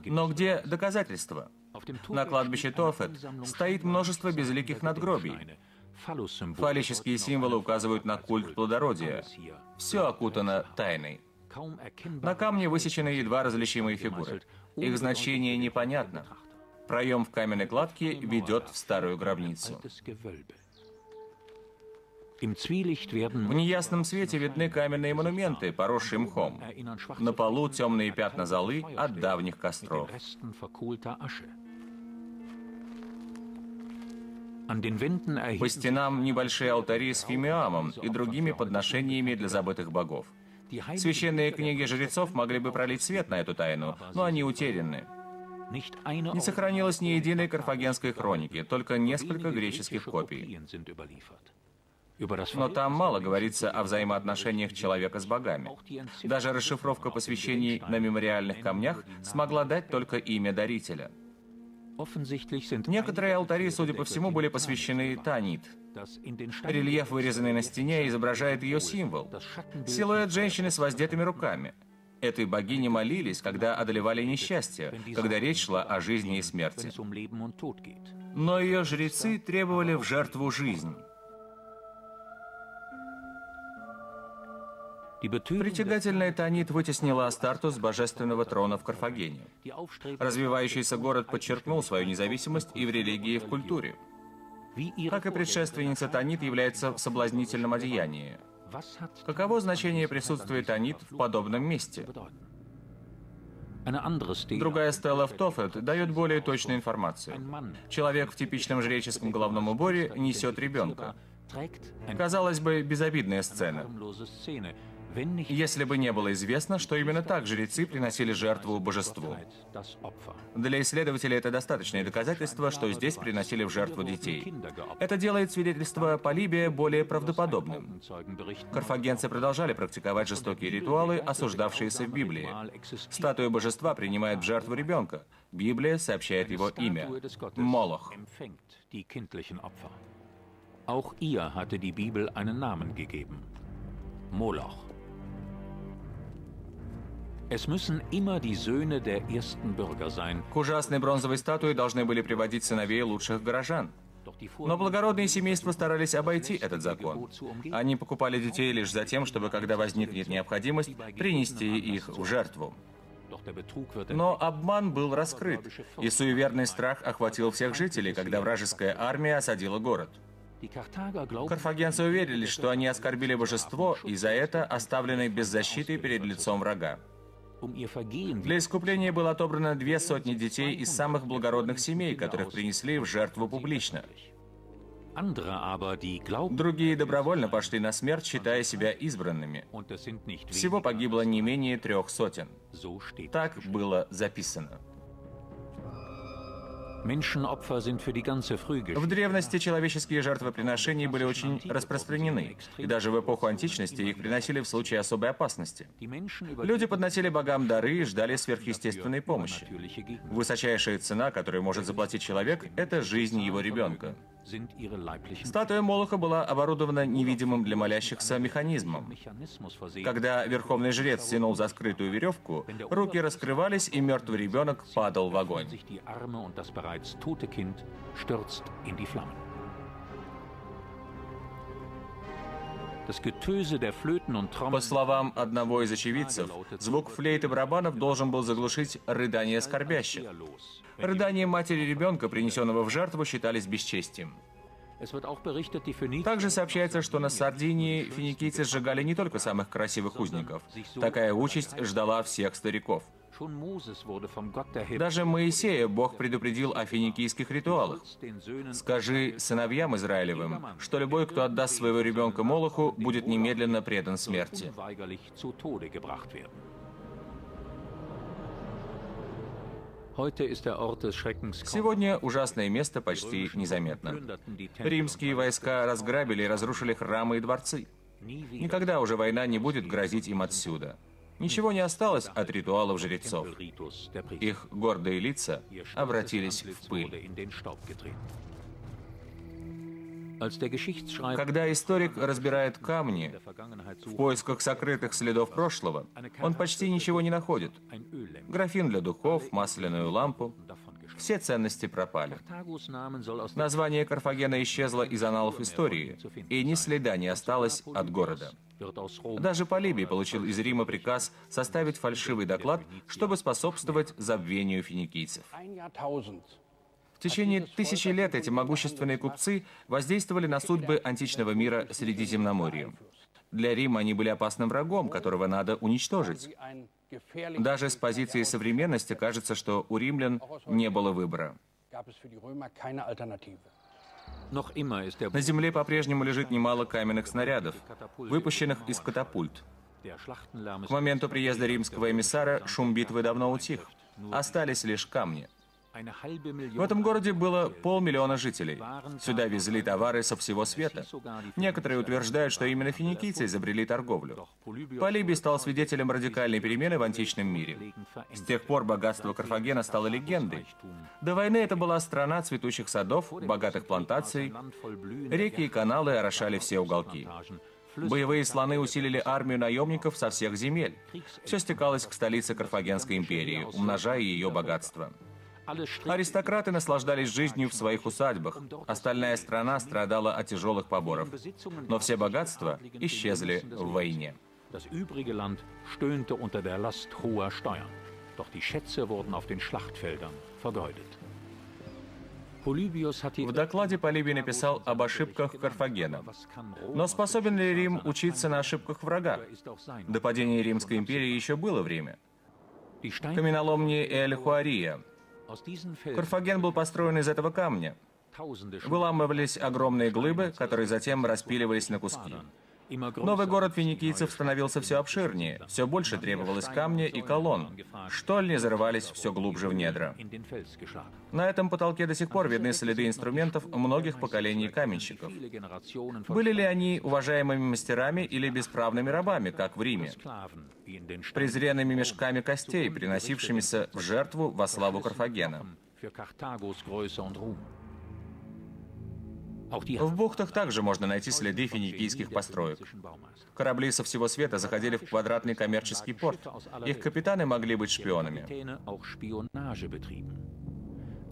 Но где доказательства? На кладбище Тофет стоит множество безликих надгробий. Фаллические символы указывают на культ плодородия. Все окутано тайной. На камне высечены едва различимые фигуры. Их значение непонятно. Проем в каменной кладке ведет в старую гробницу. В неясном свете видны каменные монументы, поросшие мхом. На полу темные пятна золы от давних костров. По стенам небольшие алтари с фимиамом и другими подношениями для забытых богов. Священные книги жрецов могли бы пролить свет на эту тайну, но они утеряны. Не сохранилось ни единой карфагенской хроники, только несколько греческих копий. Но там мало говорится о взаимоотношениях человека с богами. Даже расшифровка посвящений на мемориальных камнях смогла дать только имя дарителя. Некоторые алтари, судя по всему, были посвящены Таанит. Рельеф, вырезанный на стене, изображает ее символ. Силуэт женщины с воздетыми руками. Этой богине молились, когда одолевали несчастье, когда речь шла о жизни и смерти. Но ее жрецы требовали в жертву жизнь. Притягательная Таанит вытеснила Астарту с божественного трона в Карфагене. Развивающийся город подчеркнул свою независимость и в религии, и в культуре. Как и предшественница, Таанит является в соблазнительном одеянии. Каково значение присутствия Таанит в подобном месте? Другая стела в Тофет дает более точную информацию. Человек в типичном жреческом головном уборе несет ребенка. Казалось бы, безобидная сцена. Если бы не было известно, что именно так жрецы приносили жертву божеству. Для исследователей это достаточное доказательство, что здесь приносили в жертву детей. Это делает свидетельство Полибия более правдоподобным. Карфагенцы продолжали практиковать жестокие ритуалы, осуждавшиеся в Библии. Статуя божества принимает в жертву ребенка. Библия сообщает его имя – Молох. Auch ihr hatte die Bibel einen Namen gegeben: Moloch. Es müssen immer die Söhne der ersten Bürger sein. К ужасной бронзовой статуе должны были приводить сыновей лучших горожан. Но благородные семейства старались обойти этот закон. Они покупали детей лишь за тем, чтобы, когда возникнет необходимость, принести их в жертву. Но обман был раскрыт, и суеверный страх охватил всех жителей, когда вражеская армия осадила город. Карфагенцы уверились, что они оскорбили божество, и за это оставлены без защиты перед лицом врага. Для искупления было отобрано 200 детей из самых благородных семей, которых принесли в жертву публично. Другие добровольно пошли на смерть, считая себя избранными. Всего погибло не менее 300. Так было записано. В древности человеческие жертвоприношения были очень распространены, и даже в эпоху античности их приносили в случае особой опасности. Люди подносили богам дары и ждали сверхъестественной помощи. Высочайшая цена, которую может заплатить человек, это жизнь его ребенка. sind ihre leiblichen Статуя Молоха была оборудована невидимым для молящихся механизмом. Mechanismus versehen. Когда верховный жрец тянул за скрытую веревку, руки раскрывались, и мертвый ребенок падал в огонь. Sich die Arme und das bereits tote Kind stürzt in die Flammen. Das Getöse der Flöten und По Trommeln словам одного из очевидцев, звук флейт и барабанов должен был заглушить рыдания скорбящих. Рыдания матери ребенка, принесенного в жертву, считались бесчестием. Es wird auch berichtet, die Phönizier Также сообщается, что на Сардинии финикийцы сжигали не только самых красивых узников. Такая участь ждала всех стариков. schon Moses wurde vom Gott der Himmel Даже Моисея Бог предупредил о финикийских ритуалах. den Söhnen «Скажи сыновьям Израилевым, что любой, кто отдаст своего ребенка Молоху, будет немедленно предан смерти». unweigerlich zu Tode gebracht werden. Heute ist der Ort des Schreckens kaum. Сегодня ужасное место почти незаметно. Plünderten die Tempel. Римские войска разграбили и разрушили храмы и дворцы. Nie wieder Никогда уже война не будет грозить им отсюда. Ничего не осталось от ритуалов жрецов. Tempelritus der Priester. Их гордые лица Ihr stolzes обратились в Antlitz пыль. wurde in den Staub getreten. Als der Geschichtsschreiber Когда историк разбирает камни der Vergangenheit в sucht, поисках сокрытых следов прошлого, он почти ничего не находит. ein Öllämpchen Графин для духов, масляную лампу davon geschlagen. — все ценности пропали. Karthagos Namen soll aus dem Название Карфагена исчезло из аналов истории, и ни следа не осталось от города. wird aus Rom Даже Полибий получил из Рима приказ составить фальшивый доклад, чтобы способствовать забвению финикийцев. Ein Jahrtausend В течение тысячи лет эти могущественные купцы воздействовали на судьбы античного мира Средиземноморья. Для Рима они были опасным врагом, которого надо уничтожить. sie ein gefährliches Даже с позиции современности кажется, что у римлян не было выбора. gab es für die Römer keine Alternative. Noch immer ist der На земле по-прежнему лежит немало каменных снарядов, выпущенных из катапульт. der Schlachtenlärm К моменту приезда римского эмиссара шум битвы давно утих. Остались лишь камни. eine halbe В Million этом городе было 500 000 жителей. Сюда везли товары со всего света. Некоторые утверждают, что именно финикийцы изобрели торговлю. Полибий стал свидетелем радикальной перемены в античном мире. С тех пор богатство Карфагена стало легендой. До войны это была страна цветущих садов, богатых плантаций. Реки и каналы орошали все уголки. Боевые слоны усилили армию наемников со всех земель. Все стекалось к столице Карфагенской империи, умножая ее богатство. Аристократы наслаждались жизнью в своих усадьбах. Остальная страна страдала от тяжелых поборов. Но все богатства исчезли в войне. Das übrige Land stöhnte unter der Last hoher Steuern. Doch die Schätze wurden auf den Schlachtfeldern vergeudet. Polybios hat die В докладе Полибий написал об ошибках Карфагена. Но способен ли Рим учиться на ошибках врага? ist auch sein. До падения Римской империи еще было время. Die Steine Каменоломни Эль-Хуария. aus diesen Felsen Карфаген был построен из этого камня. tausende Выламывались огромные глыбы, которые затем распиливались на куски. immer Новый größer. город финикийцев становился все обширнее, все больше требовалось камня и колонн. Штольни зарывались все глубже в недра. In den Fels geschlagen. На этом потолке до сих пор видны следы инструментов многих поколений каменщиков. Viele Generationen von Были ли они уважаемыми мастерами или бесправными рабами, как в Риме, Sklaven, die in den Steinen презренными мешками костей, приносившимися в жертву во славу Карфагена? für Karthagos Größe und Ruhm. Auch die В бухтах также можно найти следы финикийских построек. Корабли со всего света заходили в квадратный коммерческий порт. Их капитаны могли быть шпионами. Kapitäne auch Spionage betrieben.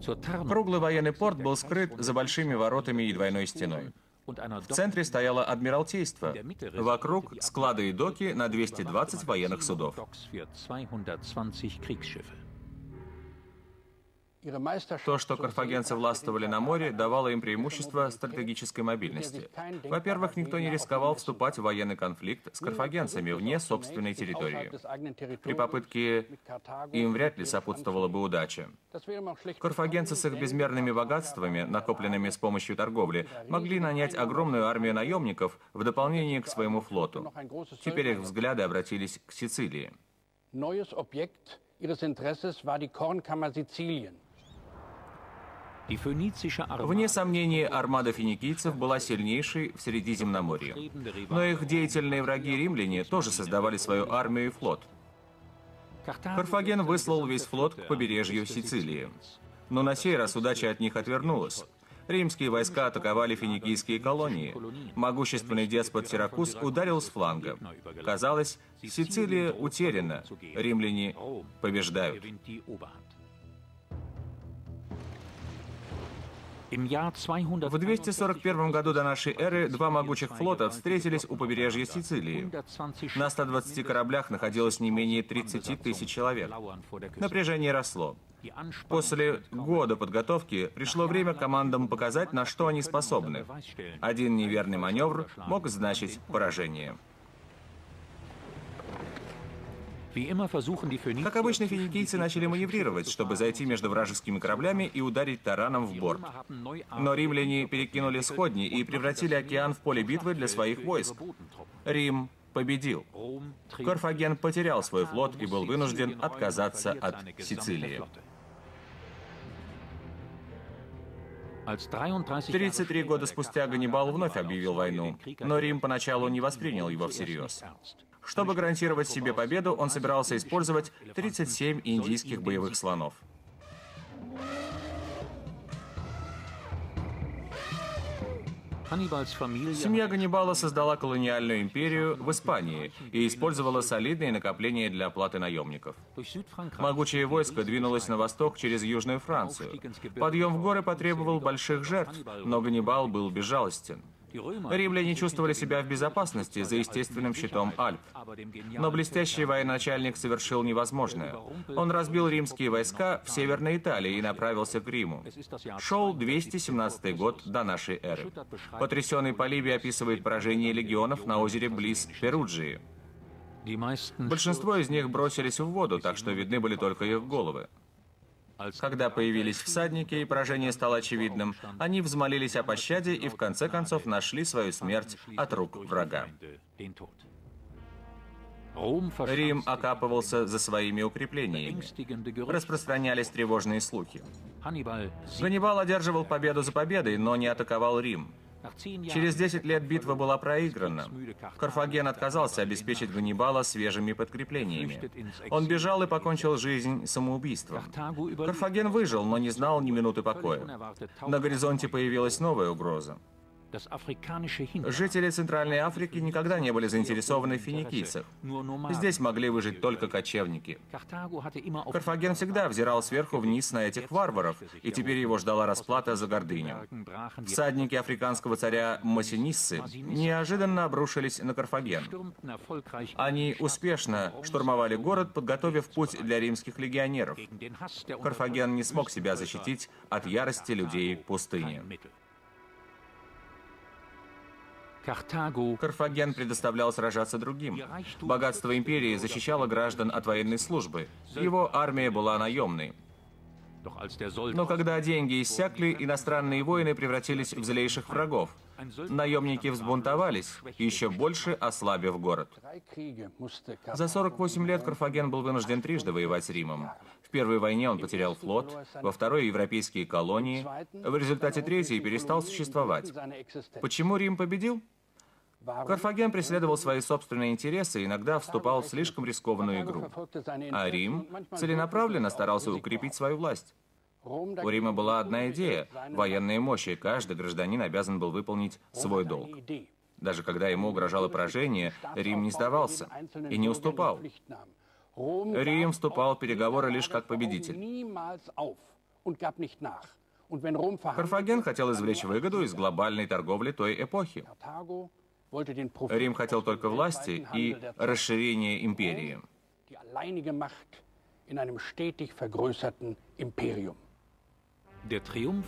Zur Tarnung Круглый военный порт был скрыт за большими воротами и двойной стеной. und einer В центре стояло Адмиралтейство. Вокруг склады и доки на 220 военных судов. Docks für 220 Kriegsschiffe. Ihre Meisterschaft То, что карфагенцы властвовали на море, давало им преимущество стратегической мобильности. Во-первых, никто не рисковал вступать в военный конфликт с карфагенцами вне собственной территории. des eigenen При Territoriums попытке mit Karthago. им вряд ли сопутствовала бы удача. Das wäre man schlecht Карфагенцы с их безмерными богатствами, накопленными с помощью торговли, могли нанять огромную армию наемников в дополнение к своему флоту. Теперь их взгляды обратились к Сицилии. Neues Objekt ihres Interesses war die Kornkammer Sizilien. Die phönizische Armada Вне сомнения, армада финикийцев была сильнейшей в Средиземноморье. Но их деятельные враги римляне тоже создавали свою армию и флот. Карфаген выслал весь флот к побережью Сицилии. Но на сей раз удача от них отвернулась. Римские войска атаковали финикийские колонии. Могущественный деспот Сиракуз ударил с фланга. Казалось, Сицилия утеряна, римляне побеждают. В 241 году до нашей эры два могучих флота встретились у побережья Сицилии. На 120 кораблях находилось не менее 30 тысяч человек. Напряжение росло. После года подготовки пришло время командам показать, на что они способны. Один неверный маневр мог значить поражение. Как обычно, финикийцы начали маневрировать, чтобы зайти между вражескими кораблями и ударить тараном в борт. Но римляне перекинули сходни и превратили океан в поле битвы для своих войск. Рим победил. Карфаген потерял свой флот и был вынужден отказаться от Сицилии. 33 года спустя Ганнибал вновь объявил войну, но Рим поначалу не воспринял его всерьез. Чтобы гарантировать себе победу, он собирался использовать 37 индийских боевых слонов. Семья Ганнибала создала колониальную империю в Испании и использовала солидные накопления для оплаты наемников. Могучее войско двинулось на восток через Южную Францию. Подъем в горы потребовал больших жертв, но Ганнибал был безжалостен. Римляне чувствовали себя в безопасности за естественным щитом Альп. Но блестящий военачальник совершил невозможное. Он разбил римские войска в Северной Италии и направился к Риму. Шел 217 год до нашей эры. Потрясенный Поливий описывает поражение легионов на озере близ Перуджии. Большинство из них бросились в воду, так что видны были только их головы. Когда появились всадники и поражение стало очевидным, они взмолились о пощаде и в конце концов нашли свою смерть от рук врага. Рим окапывался за своими укреплениями. Распространялись тревожные слухи. Ганнибал одерживал победу за победой, но не атаковал Рим. Через 10 лет битва была проиграна. Карфаген отказался обеспечить Ганнибала свежими подкреплениями. Он бежал и покончил жизнь самоубийством. Карфаген выжил, но не знал ни минуты покоя. На горизонте появилась новая угроза. Жители Центральной Африки никогда не были заинтересованы в финикийцах. Здесь могли выжить только кочевники. Карфаген всегда взирал сверху вниз на этих варваров, и теперь его ждала расплата за гордыню. Всадники африканского царя Масиниссы неожиданно обрушились на Карфаген. Они успешно штурмовали город, подготовив путь для римских легионеров. Карфаген не смог себя защитить от ярости людей пустыни. Карфаген предоставлял сражаться другим. Богатство империи защищало граждан от военной службы. Его армия была наемной. Но когда деньги иссякли, иностранные воины превратились в злейших врагов. Наемники взбунтовались, еще больше ослабив город. За 48 лет Карфаген был вынужден трижды воевать с Римом. В первой войне он потерял флот, во второй — европейские колонии, в результате третьей перестал существовать. Почему Рим победил? Карфаген преследовал свои собственные интересы и иногда вступал в слишком рискованную игру. А Рим целенаправленно старался укрепить свою власть. У Рима была одна идея — военная мощь, и каждый гражданин обязан был выполнить свой долг. Даже когда ему угрожало поражение, Рим не сдавался и не уступал. Рим вступал в переговоры лишь как победитель. Карфаген хотел извлечь выгоду из глобальной торговли той эпохи. Рим хотел только власти и расширения империи.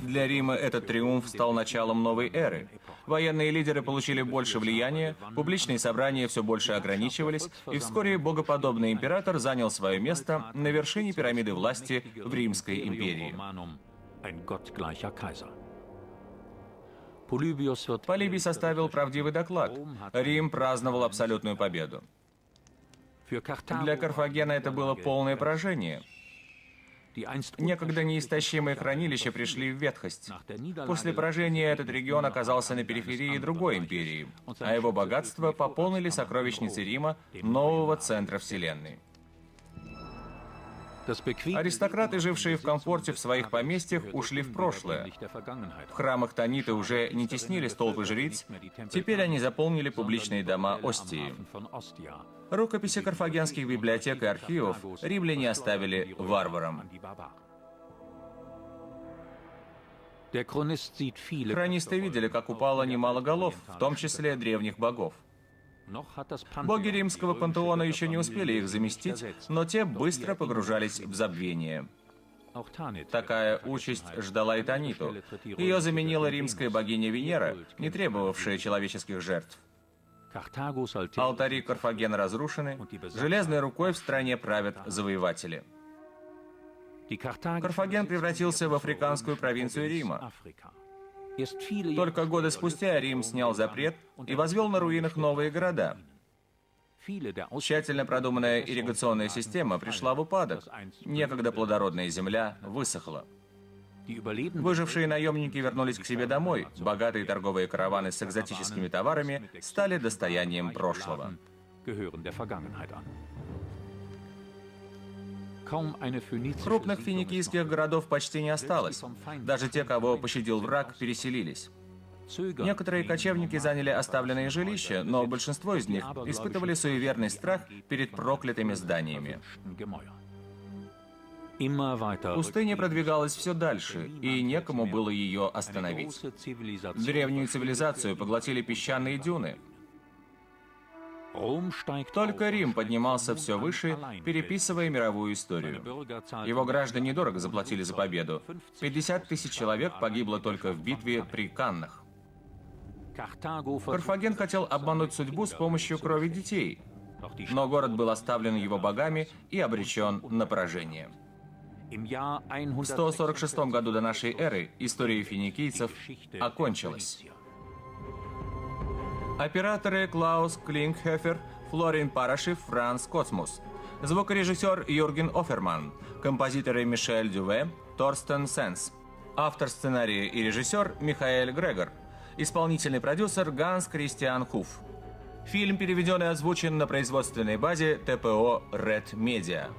Для Рима этот триумф стал началом новой эры. Военные лидеры получили больше влияния, публичные собрания все больше ограничивались, и вскоре богоподобный император занял свое место на вершине пирамиды власти в Римской империи. Полибий составил правдивый доклад. Рим праздновал абсолютную победу. Для Карфагена это было полное поражение. Некогда неистощимые хранилища пришли в ветхость. После поражения этот регион оказался на периферии другой империи, а его богатства пополнили сокровищницы Рима, нового центра Вселенной. Аристократы, жившие в комфорте в своих поместьях, ушли в прошлое. В храмах Таниты уже не теснились толпы жриц, теперь они заполнили публичные дома Остии. Рукописи карфагенских библиотек и архивов римляне оставили варварам. Хронисты видели, как упало немало голов, в том числе древних богов. Боги римского пантеона еще не успели их заместить, но те быстро погружались в забвение. Такая участь ждала и Таниту. Ее заменила римская богиня Венера, не требовавшая человеческих жертв. Алтари Карфагена разрушены, железной рукой в стране правят завоеватели. Карфаген превратился в африканскую провинцию Рима. Только годы спустя Рим снял запрет и возвел на руинах новые города. Тщательно продуманная ирригационная система пришла в упадок. Некогда плодородная земля высохла. Выжившие наемники вернулись к себе домой. Богатые торговые караваны с экзотическими товарами стали достоянием прошлого. Крупных финикийских городов почти не осталось. Даже те, кого пощадил враг, переселились. Некоторые кочевники заняли оставленные жилища, но большинство из них испытывали суеверный страх перед проклятыми зданиями. Пустыня продвигалась все дальше, и некому было ее остановить. Древнюю цивилизацию поглотили песчаные дюны. Только Рим поднимался все выше, переписывая мировую историю. Его граждане дорого заплатили за победу. 50 тысяч человек погибло только в битве при Каннах. Карфаген хотел обмануть судьбу с помощью крови детей, но город был оставлен его богами и обречен на поражение. В 146 году до нашей эры история финикийцев окончилась. Операторы Клаус Клингхефер, Флорин Парашев, Франц Космус. Звукорежиссер Юрген Оферман. Композиторы Мишель Дюве, Торстен Сенс. Автор сценария и режиссер Михаэль Грегор. Исполнительный продюсер Ганс Кристиан Хуф. Фильм переведен и озвучен на производственной базе ТПО Red Media.